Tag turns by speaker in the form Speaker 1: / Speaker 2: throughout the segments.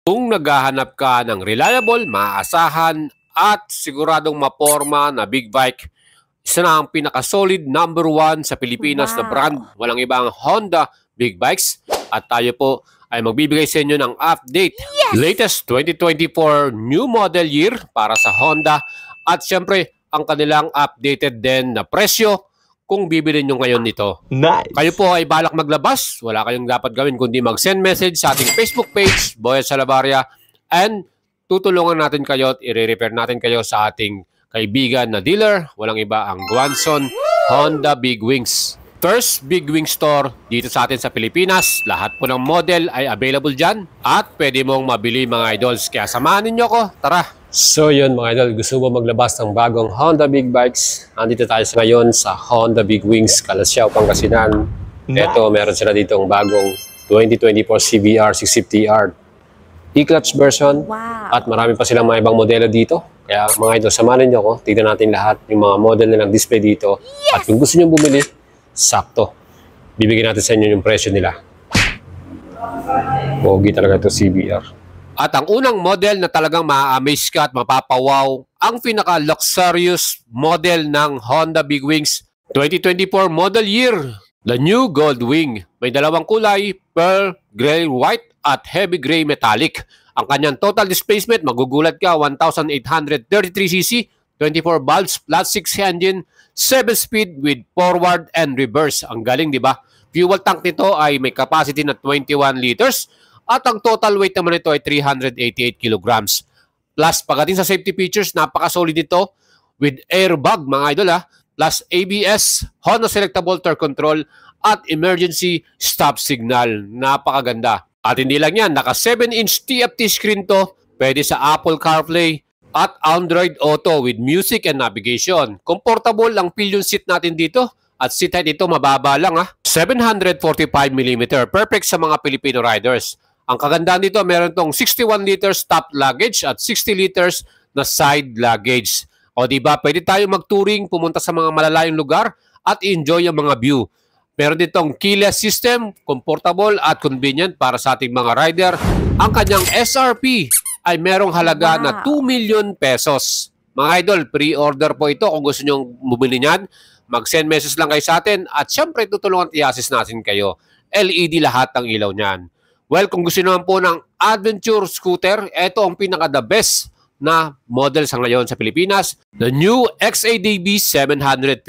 Speaker 1: Kung naghahanap ka ng reliable, maaasahan at siguradong maporma na big bike, isa na ang pinaka-solid number 1 sa Pilipinas na brand. Walang ibang Honda Big Bikes. At tayo po ay magbibigay sa inyo ng update. Latest 2024 new model year para sa Honda. At syempre, ang kanilang updated din na presyo kung bibili nyo ngayon nito.
Speaker 2: Nice!
Speaker 1: Kayo po ay balak maglabas. Wala kayong dapat gawin kundi mag-send message sa ating Facebook page, Boyet Salabarria, and tutulungan natin kayo at i-repair natin kayo sa ating kaibigan na dealer. Walang iba ang Guanson Honda Big Wings. First Big Wing store dito sa atin sa Pilipinas. Lahat po ng model ay available dyan at pwede mong mabili mga idols. Kaya samahan ninyo ko. Tara! So yun mga idol, gusto mo maglabas ng bagong Honda Big Bikes? Andito tayo ngayon sa Honda Big Wings, Calasiao, Pangasinan. Ito, meron sila ditong bagong 2024 CBR 650R E-clutch version. At marami pa silang mga ibang modelo dito. Kaya mga idol, samahan niyo ako. Tignan natin lahat yung mga model nilang display dito. At kung gusto niyo bumili, sakto. Bibigyan natin sa inyo yung presyo nila. Pogi talaga ito CBR. At ang unang model na talagang ma-amaze ka at mapapawaw, ang pinaka-luxurious model ng Honda Big Wings 2024 model year, the new Gold Wing. May dalawang kulay, pearl, gray, white at heavy gray metallic. Ang kanyang total displacement, magugulat ka, 1,833cc, 24 valves, flat 6 engine, 7-speed with forward and reverse. Ang galing, di ba? Fuel tank nito ay may capacity na 21 liters. At ang total weight naman nito ay 388 kilograms. Plus, pagdating sa safety features, napaka-solid ito with airbag, mga idol plus ABS, Honda Selectable Torque Control, at emergency stop signal. Napakaganda. At hindi lang yan, naka 7-inch TFT screen to, pwede sa Apple CarPlay at Android Auto with music and navigation. Comfortable ang pillion seat natin dito. At seat height ito mababa lang 745mm. Perfect sa mga Filipino riders. Ang kagandahan dito, meron tong 61 liters top luggage at 60 liters na side luggage. O diba, pwede tayo mag-touring, pumunta sa mga malalayong lugar at enjoy ang mga view. Meron ditong keyless system, comfortable at convenient para sa ating mga rider. Ang kanyang SRP ay merong halaga na 2 million pesos. Mga idol, pre-order po ito kung gusto nyong bumili niyan. Mag-send message lang kayo sa atin at syempre tutulungan at i-assist natin kayo. LED lahat ng ilaw niyan. Well, kung gusto naman po ng adventure scooter, ito ang pinaka-the best na model sa ngayon sa Pilipinas. The new XADB 750.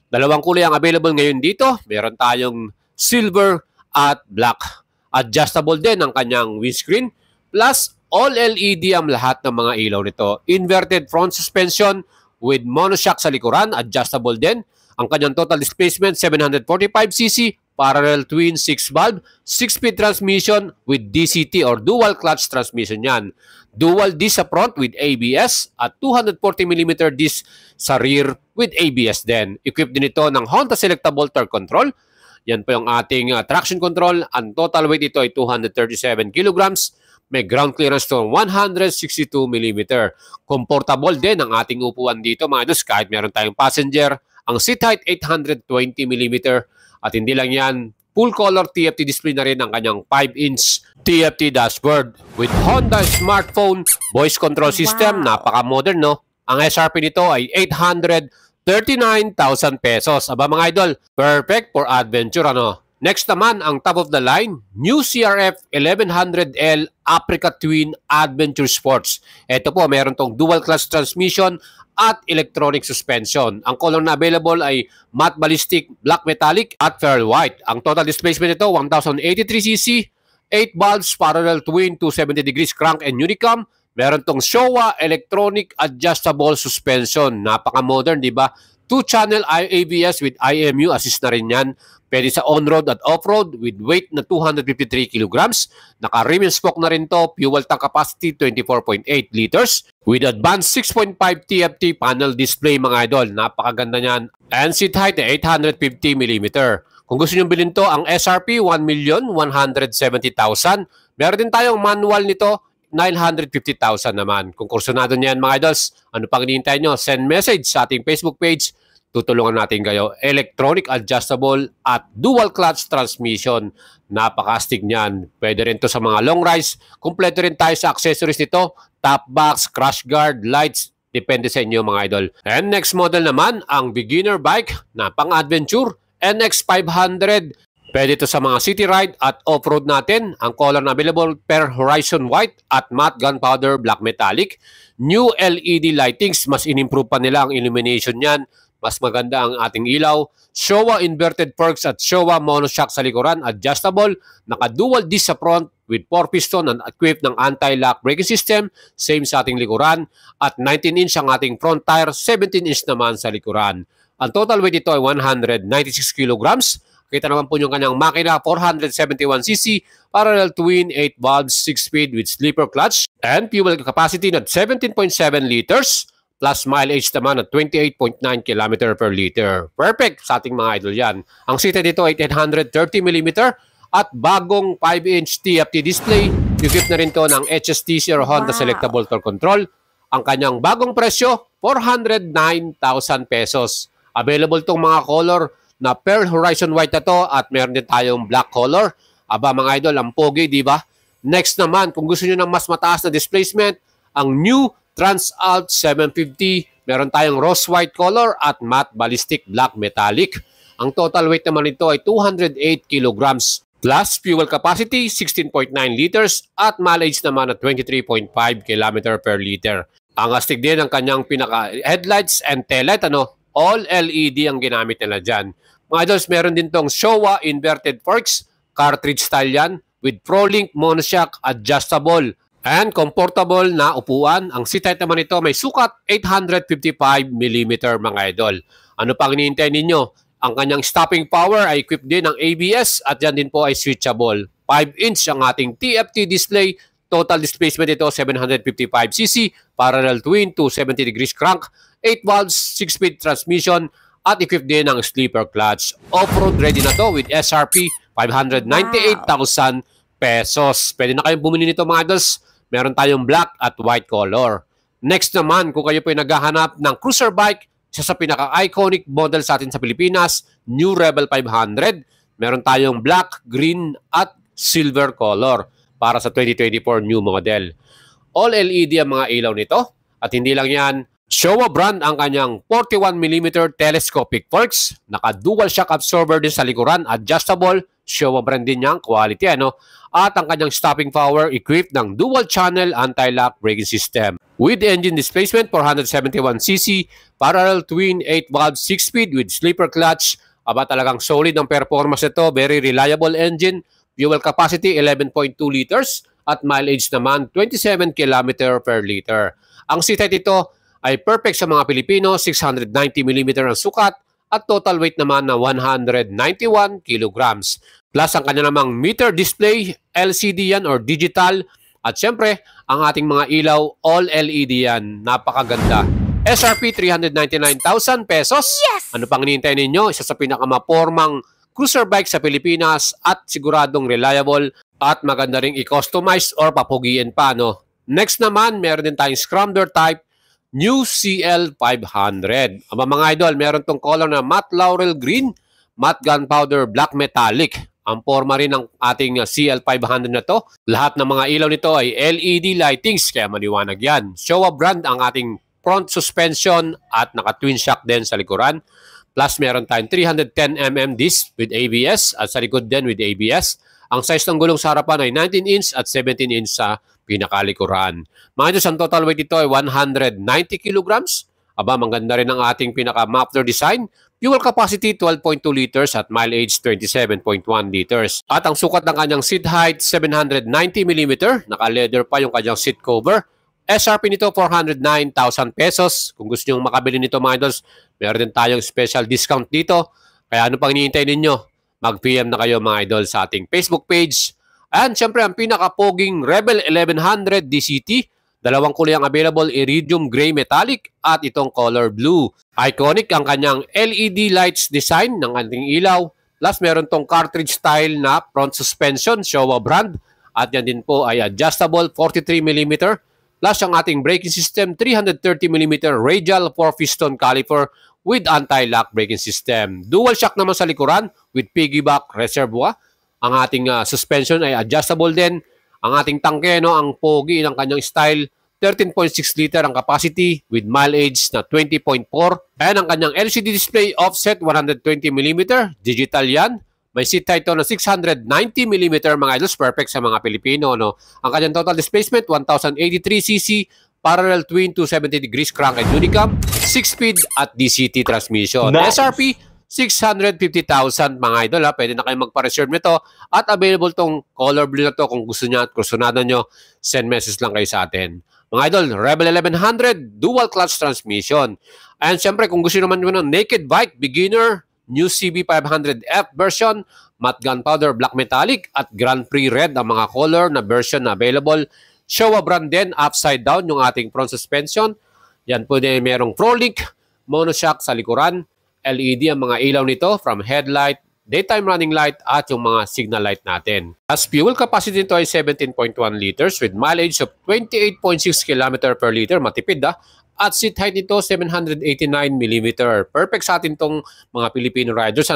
Speaker 1: Dalawang kulay ang available ngayon dito. Meron tayong silver at black. Adjustable din ang kanyang windscreen. Plus, all LED ang lahat ng mga ilaw nito. Inverted front suspension with monoshock sa likuran. Adjustable din. Ang kanyang total displacement, 745cc. Parallel twin 6-valve, 6-speed transmission with DCT or dual clutch transmission yan. Dual disc sa front with ABS at 240mm disc sa rear with ABS din. Equipped din ito ng Honda Selectable Torque Control. Yan po yung ating traction control. Ang total weight ito ay 237 kilograms. May ground clearance to 162mm. Comfortable din ang ating upuan dito mga idol kahit meron tayong passenger. Ang seat height 820mm. At hindi lang yan, full color TFT display na rin ang kanyang 5-inch TFT dashboard with Honda smartphone voice control system. Napaka-modern, no? Ang SRP nito ay 839,000 pesos. Aba mga idol, perfect for adventure, ano? Next naman, ang top of the line, new CRF 1100L Africa Twin Adventure Sports. Ito po, meron tong dual clutch transmission at electronic suspension. Ang color na available ay matte ballistic, black metallic at pearl white. Ang total displacement nito, 1,083cc, 8 valves, parallel twin, 270 degrees crank and unicam. Meron tong Showa electronic adjustable suspension. Napaka-modern, di ba? 2-channel ABS with IMU, assist na rin yan. Pwede sa on-road at off-road with weight na 253 kilograms. Naka-rim and spoke na rin to. Fuel tank capacity 24.8 liters. With advanced 6.5 TFT panel display mga idol. Napakaganda niyan. And seat height 850mm. Kung gusto nyo bilhin to, ang SRP 1,170,000. Meron din tayong manual nito 950,000 naman. Kung kursunado niyan mga idols, ano pang hinihintay nyo? Send message sa ating Facebook page, tutulungan natin kayo. Electronic adjustable at dual clutch transmission. Napakastig niyan. Pwede rin to sa mga long rides. Kompleto rin tayo sa accessories nito. Top box, crash guard, lights. Depende sa inyo mga idol. And next model naman, ang beginner bike na pang-adventure, NX500. Pwede ito sa mga city ride at off-road natin. Ang color na available per Horizon White at matte gunpowder black metallic. New LED lightings, mas in-improve pa nila ang illumination niyan. Mas maganda ang ating ilaw. Showa inverted forks at Showa monoshock sa likuran, adjustable. Naka-dual disc sa front with 4 piston and equipped ng anti-lock braking system. Same sa ating likuran. At 19-inch ang ating front tire, 17-inch naman sa likuran. Ang total weight ito ay 196 kilograms. Kita naman po yung kanyang makina, 471cc, parallel twin, 8 valves, 6-speed with sleeper clutch, and fuel capacity na 17.7 liters, plus mileage naman at 28.9 km per liter. Perfect sa ating mga idol yan. Ang seated dito ay 830mm at bagong 5-inch TFT display. Equipped na rin to ng HSTC or Honda Selectable Torque Control. Ang kanyang bagong presyo, 409,000 pesos. Available tong mga color na Pearl Horizon White na to at meron din tayong black color. Aba mga idol, ang pogi, di ba? Next naman, kung gusto niyo ng mas mataas na displacement, ang new Transalt 750, meron tayong rose white color at matte ballistic black metallic. Ang total weight naman nito ay 208 kilograms. Plus fuel capacity, 16.9 liters at mileage naman at 23.5 km per liter. Ang astig din ang kanyang pinaka-headlights and taillight, all LED ang ginamit nila dyan. Mga idols, meron din tong Showa inverted forks, cartridge style yan, with ProLink monoshock adjustable and comfortable na upuan. Ang seat height naman ito may sukat 855mm mga idol. Ano pang hinihintay ninyo? Ang kanyang stopping power ay equipped din ng ABS at yan din po ay switchable. 5-inch ang ating TFT display. Total displacement ito 755cc, parallel twin, 270 degrees crank, 8 valves, 6-speed transmission, at equipped din ng sleeper clutch. Off-road ready na to with SRP 598,000 pesos. Pwede na kayong bumili nito mga idols. Meron tayong black at white color. Next naman, kung kayo po ay naghahanap ng cruiser bike, isa sa pinaka-iconic model sa atin sa Pilipinas, New Rebel 500. Meron tayong black, green, at silver color para sa 2024 new model. All LED ang mga ilaw nito. At hindi lang yan, Showa brand ang kanyang 41mm telescopic forks. Naka-dual shock absorber din sa likuran, adjustable. Showa brand din niyang quality, At ang kanyang stopping power equipped ng dual channel anti-lock braking system. With engine displacement 471cc, parallel twin 8 valve 6-speed with sleeper clutch. Aba talagang solid ang performance nito, very reliable engine. Fuel capacity 11.2 liters at mileage naman 27 km per liter. Ang seat height ito ay perfect sa mga Pilipino, 690mm ang sukat at total weight naman na 191 kilograms. Plus ang kanya namang meter display, LCD yan or digital. At syempre, ang ating mga ilaw, all LED yan. Napakaganda. SRP 399,000 pesos. Yes! Ano pang hinihintay ninyo? Isa sa pinakamapormang cruiser bike sa Pilipinas at siguradong reliable at maganda ring i-customize or papugiin pa. Next naman, meron din tayong scrambler type New CL500. Mga idol, meron tong color na matte laurel green, matte gunpowder black metallic. Ang forma rin ng ating CL500 na to. Lahat ng mga ilaw nito ay LED lightings, kaya maliwanag yan. Showa brand ang ating front suspension at naka-twin shock din sa likuran. Plus meron tayong 310mm disc with ABS at sa likod din with ABS. Ang size ng gulong sa harapan ay 19-inch at 17-inch sa pinakalikuran. Mga ito, ang total weight ito ay 190 kilograms. Aba, maganda rin ang ating pinaka-muffler design. Fuel capacity 12.2 liters at mileage 27.1 liters. At ang sukat ng kanyang seat height 790mm. Naka-leather pa yung kanyang seat cover. SRP nito 409,000 pesos. Kung gusto nyo makabili nito mga idols, meron din tayong special discount dito. Kaya ano pang hinihintay ninyo? Mag-PM na kayo mga idol sa ating Facebook page. And syempre ang pinaka-poging Rebel 1100 DCT. Dalawang kulay ang available, iridium gray metallic at itong color blue. Iconic ang kanyang LED lights design ng ating ilaw. Plus meron tong cartridge style na front suspension, Showa brand. At yan din po ay adjustable 43mm. Plus ang ating braking system 330mm radial 4-piston caliper with anti-lock braking system. Dual shock naman sa likuran with piggyback reservoir. Ang ating suspension ay adjustable din. Ang ating tangke, no, ang pogi ng kanyang style, 13.6 liter ang capacity with mileage na 20.4. And ang kanyang LCD display offset 120mm. Digital yan. May seat height na 690mm mga idols. Perfect sa mga Pilipino. No? Ang kanyang total displacement, 1083cc. Parallel twin 270 degrees crank and unicam. 6-speed at DCT transmission. Nice. SRP, 650,000 mga idol. Pwede na kayo magpa-reserve nito. At available tong color blue na to. Kung gusto niya at kursunado nyo, send message lang kayo sa atin. Mga idol, Rebel 1100, dual clutch transmission. And syempre, kung gusto naman nyo ng naked bike, beginner, new CB500F version, matte gunpowder black metallic, at Grand Prix red ang mga color na version na available. Showa brand din, upside down yung ating front suspension. Yan po din merong ProLink, monoshock sa likuran, LED ang mga ilaw nito from headlight, daytime running light at yung mga signal light natin. As fuel capacity nito ay 17.1 liters with mileage of 28.6 km per liter. Matipid At seat height nito 789mm. Perfect sa atin tong mga Filipino riders.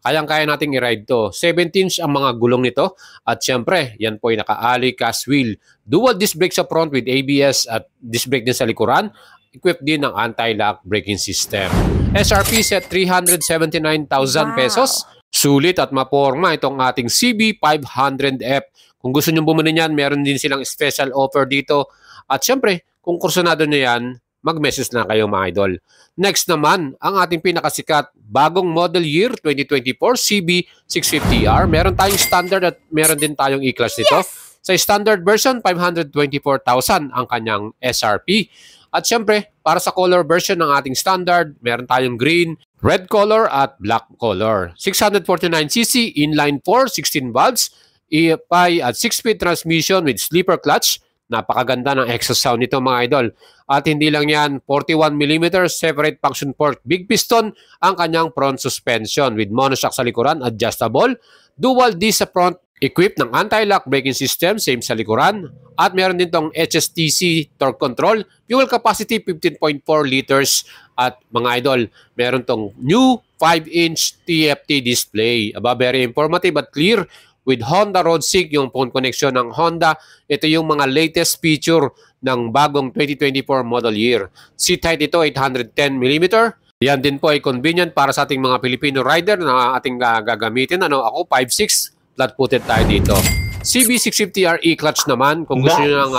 Speaker 1: Kayang-kaya nating i-ride to. 17-inch ang mga gulong nito. At syempre, yan po ay naka-alley cast wheel. Dual disc brake sa front with ABS at disc brake din sa likuran. Equipped din ng anti-lock braking system. SRP set 379,000 pesos. Sulit at maporma itong ating CB500F. Kung gusto nyo bumili niyan, meron din silang special offer dito. At syempre, kung kursunado nyo yan, mag-message na kayo mga idol. Next naman, ang ating pinakasikat, bagong model year 2024 CB650R. Meron tayong standard at meron din tayong E-Class nito. Yes! Sa standard version, 524,000 ang kanyang SRP. At syempre, para sa color version ng ating standard, meron tayong green, red color at black color. 649cc, inline 4, 16 valves, EFI at 6-speed transmission with sleeper clutch. Napakaganda ng exhaust sound nito mga idol. At hindi lang yan, 41mm separate function port big piston ang kanyang front suspension with monoshock sa likuran, adjustable, dual disc sa front, equipped ng anti-lock braking system, same sa likuran. At meron din tong HSTC torque control, fuel capacity 15.4 liters. At mga idol, meron tong new 5-inch TFT display. Very informative at clear with Honda Road Sync, yung phone connection ng Honda. Ito yung mga latest feature ng bagong 2024 model year. Seat height ito 810mm. Yan din po ay convenient para sa ating mga Filipino rider na ating gagamitin. Ako 5'6", flat-footed tayo dito. CB650R E-Clutch naman, kung gusto nyo ng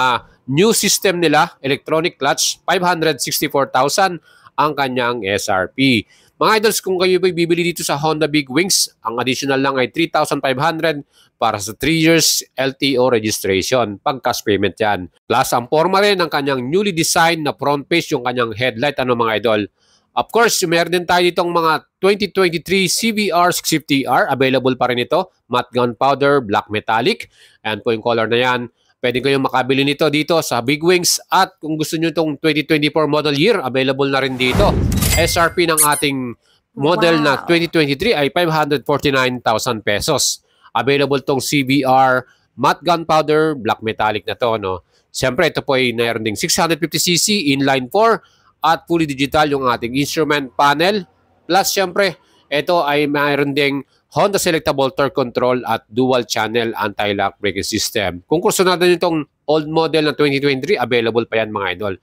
Speaker 1: new system nila, electronic clutch, 564,000 ang kanyang SRP. Mga idols, kung kayo bibili dito sa Honda Big Wings, ang additional lang ay 3,500 para sa 3 years LTO registration. Pag-cash payment yan. Plus, ang forma rin ng kanyang newly designed na front face, yung kanyang headlight, mga idol. Of course, meron din tayo itong mga 2023 CBR650R. Available pa rin ito. Matte gunpowder, black metallic. Ayan po yung color na yan. Pwede kayong makabili nito dito sa Big Wings. At kung gusto nyo itong 2024 model year, available na rin dito. SRP ng ating model na 2023 ay 549,000 pesos. Available tong CBR matte gunpowder, black metallic na to. Siyempre, ito po ay mayroon ding 650cc, inline 4, at fully digital yung ating instrument panel. Plus, siyempre, ito ay mayroon ding Honda Selectable Torque Control at Dual Channel Anti-Lock Braking System. Kung kursunado nyo itong old model na 2023, available pa yan mga idol.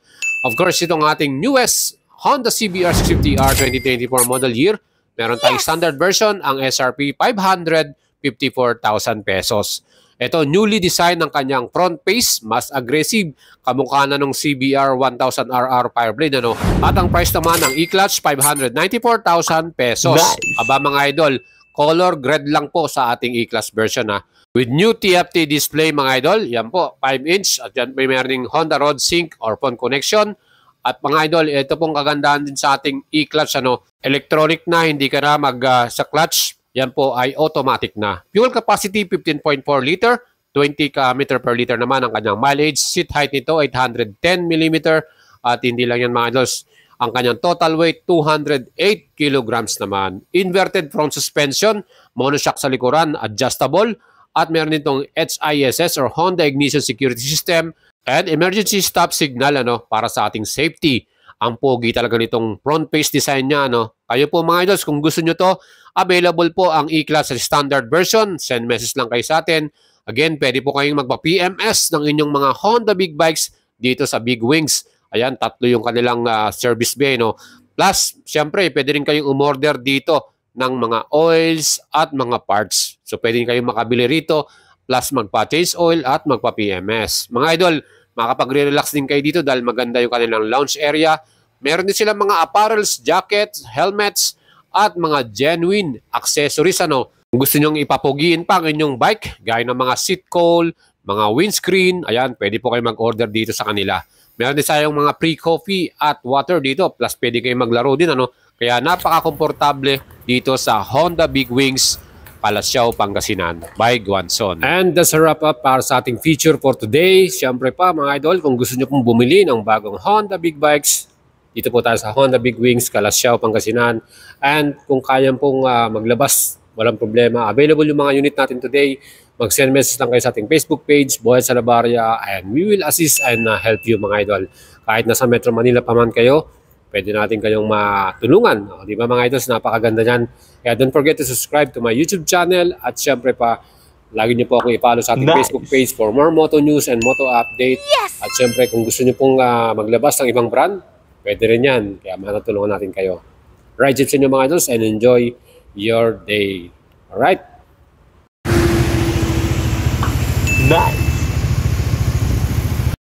Speaker 1: Of course, itong ating newest Honda CBR650R 2024 model year. Meron tayong standard version, ang SRP 554,000 pesos. Ito, newly designed ng kanyang front face, mas aggressive, kamukha na ng CBR 1000RR Fireblade. At ang price naman ng E-Clutch, 594,000 pesos. Nice. Mga idol, color red lang po sa ating E-Class version. With new TFT display mga idol, yan po, 5-inch. At yan may meron Honda Road Sync or phone connection. At mga idol, ito pong kagandahan din sa ating E-Clutch. Electronic na, hindi ka na sa clutch. Yan po ay automatic na. Fuel capacity 15.4 liter, 20 km per liter naman ang kanyang mileage. Seat height nito 810mm at hindi lang yan mga idols. Ang kanyang total weight 208 kilograms naman. Inverted front suspension, monoshock sa likuran, adjustable at meron ditong HISS or Honda Ignition Security System and emergency stop signal para sa ating safety. Ang pogi talaga nitong front face design niya, no? Kayo po mga idols, kung gusto nyo to, available po ang E-Class sa standard version. Send message lang kayo sa atin. Again, pwede po kayong magpa-PMS ng inyong mga Honda Big Bikes dito sa Big Wings. Ayan, 3 yung kanilang service bay, no? Plus, syempre, pwede rin kayong umorder dito ng mga oils at mga parts. So, pwede kayong makabili rito, plus magpa-change oil at magpa-PMS. Mga idol, makapagre-relax din kayo dito dahil maganda yung kanilang lounge area. Meron din silang mga apparels, jackets, helmets, at mga genuine accessories. Kung gusto nyong ipapugiin pa ang inyong bike, gaya ng mga seat cowl, mga windscreen, ayan, pwede po kayo mag-order dito sa kanila. Meron din sayang mga pre-coffee at water dito, plus pwede kayo maglaro din. Kaya napaka-komportable dito sa Honda Big Wings, Palasyao, Pangasinan by Guanzon. And that's a wrap up para sa ating feature for today. Siyempre pa mga idol, kung gusto nyo pong bumili ng bagong Honda Big Bikes, dito po tayo sa Honda Big Wings, Palasyao, Pangasinan. And kung kayang pong maglabas, walang problema. Available yung mga unit natin today. Mag-send message lang kayo sa ating Facebook page, Boy Salabaria, and we will assist and help you mga idol. Kahit nasa Metro Manila pa man kayo, pwede natin kayong matulungan. Di ba mga idols, napakaganda niyan. Kaya don't forget to subscribe to my YouTube channel. At syempre pa, lagi niyo po akong i-follow sa ating Facebook page for more moto news and moto update. Yes! At syempre, kung gusto niyo pong maglabas ng ibang brand, pwede rin yan. Kaya matutulungan natin kayo. Ride safe sa inyo mga idols and enjoy your day. Alright?
Speaker 2: Nice!